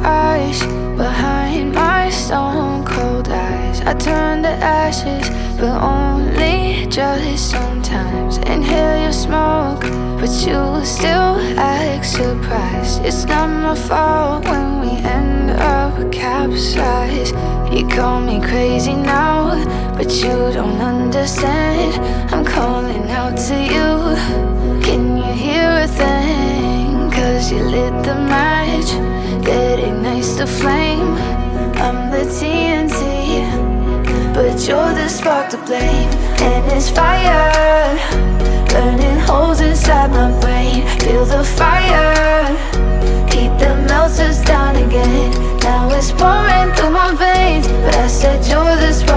ice behind my stone cold eyes. I turn to ashes, but only just sometimes. Inhale your smoke, but you still act surprised. It's not my fault when we end up capsized. You call me crazy now, but you don't understand. I'm calling out to you. Can you hear a thing? 'Cause you lit the match that ignites the flame. I'm the TNT, but you're the spark to blame. And it's fire, burning holes inside my brain. Feel the fire, heat that melts us down again. Now it's pouring through my veins, but I said you're the spark